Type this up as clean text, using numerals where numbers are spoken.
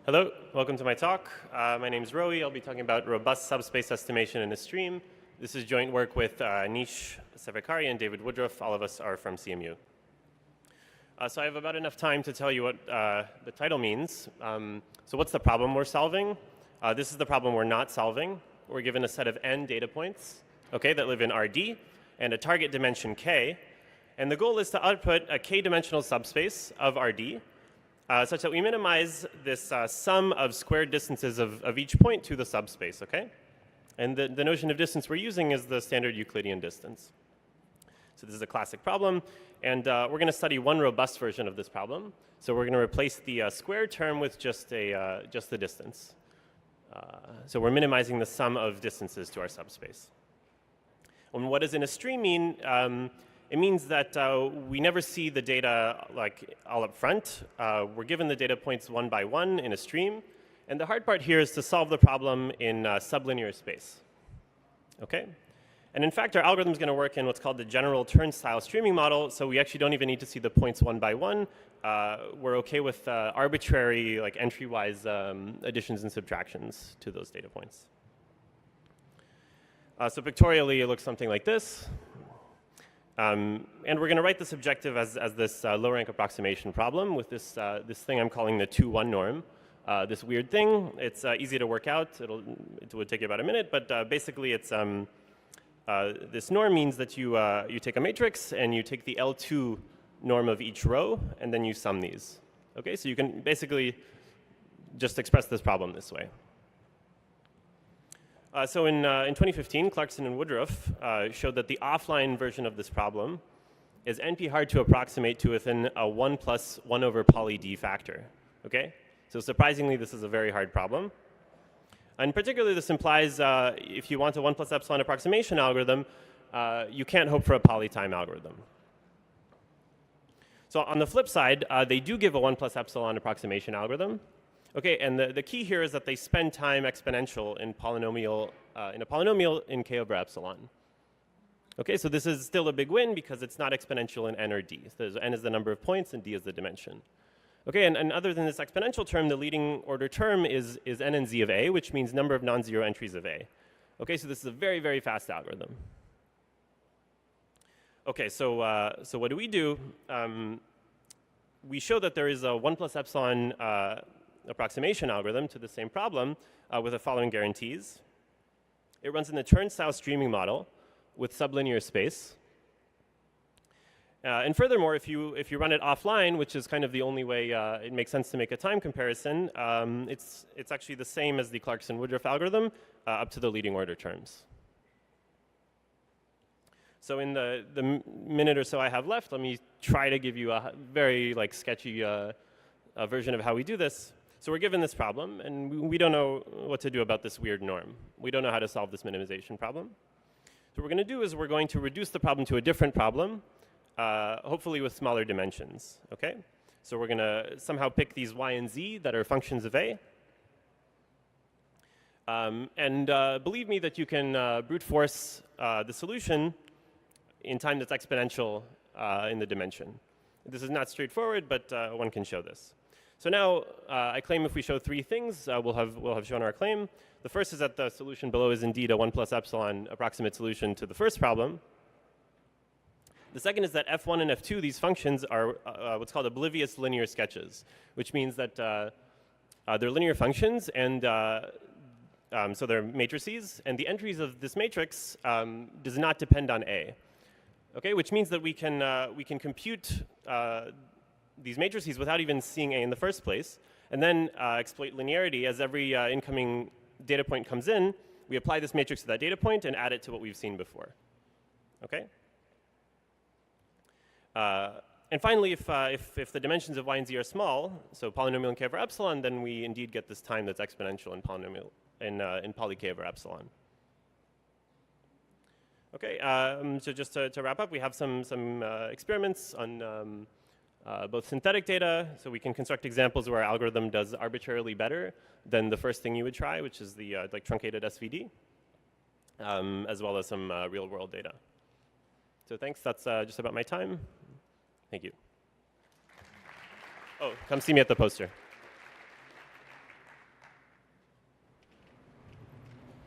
Hello, welcome to my talk. My name is Rowie. I'll be talking about robust subspace estimation in a stream. This is joint work with Anish Sevekhari and David Woodruff. All of us are from CMU. So I have about enough time to tell you what the title means. So what's the problem we're solving? This is the problem we're not solving. We're given a set of n data points, okay, that live in RD, and a target dimension k. And the goal is to output a k-dimensional subspace of RD, such that we minimize this sum of squared distances of each point to the subspace, okay? And the notion of distance we're using is the standard Euclidean distance. So this is a classic problem, and we're going to study one robust version of this problem. So we're going to replace the square term with just the distance. So we're minimizing the sum of distances to our subspace. And what does in a stream mean? It means that we never see the data like all up front. We're given the data points one by one in a stream. And the hard part here is to solve the problem in sublinear space. Okay? And in fact, our algorithm is going to work in what's called the general turnstile streaming model. So we actually don't even need to see the points one by one. We're OK with arbitrary, like entry-wise additions and subtractions to those data points. So pictorially, it looks something like this. And we're going to write this objective as this low-rank approximation problem with this thing I'm calling the 2-1 norm. This weird thing. It's easy to work out. It would take you about a minute, but basically it's this norm means that you take a matrix and you take the L2 norm of each row, and then you sum these. Okay, so you can basically just express this problem this way. So in 2015, Clarkson and Woodruff showed that the offline version of this problem is NP hard to approximate to within a 1 plus 1 over poly d factor. Okay? So surprisingly, this is a very hard problem. And particularly, this implies if you want a 1 plus epsilon approximation algorithm, you can't hope for a polytime algorithm. So on the flip side, they do give a 1 plus epsilon approximation algorithm. Okay, and the key here is that they spend time exponential in a polynomial in k over epsilon. Okay, so this is still a big win because it's not exponential in n or d. So n is the number of points and d is the dimension. Okay, and other than this exponential term, the leading order term is n and z of a, which means number of non-zero entries of a. Okay, so this is a very, very fast algorithm. Okay, so what do? We show that there is a 1 plus epsilon approximation algorithm to the same problem with the following guarantees. It runs in the turnstile streaming model with sublinear space. And furthermore, if you run it offline, which is kind of the only way it makes sense to make a time comparison, it's actually the same as the Clarkson-Woodruff algorithm up to the leading order terms. So in the minute or so I have left, let me try to give you a very sketchy version of how we do this. So we're given this problem, and we don't know what to do about this weird norm. We don't know how to solve this minimization problem. So what we're going to do is we're going to reduce the problem to a different problem, hopefully with smaller dimensions. Okay? So we're going to somehow pick these y and z that are functions of a. And believe me that you can brute force the solution in time that's exponential in the dimension. This is not straightforward, but one can show this. So now I claim if we show three things, we'll have shown our claim. The first is that the solution below is indeed a 1 plus epsilon approximate solution to the first problem. The second is that f1 and f2, these functions are what's called oblivious linear sketches, which means that they're linear functions, and so they're matrices, and the entries of this matrix does not depend on A. Okay, which means that we can compute these matrices without even seeing A in the first place, and then exploit linearity. As every incoming data point comes in, we apply this matrix to that data point and add it to what we've seen before. Okay? And finally, if the dimensions of y and z are small, so polynomial in k over epsilon, then we indeed get this time that's exponential in polynomial in poly k over epsilon. Okay, so just to wrap up, we have some experiments on both synthetic data, so we can construct examples where our algorithm does arbitrarily better than the first thing you would try, which is the truncated SVD, as well as some real-world data. So thanks. That's just about my time. Thank you. Oh, come see me at the poster.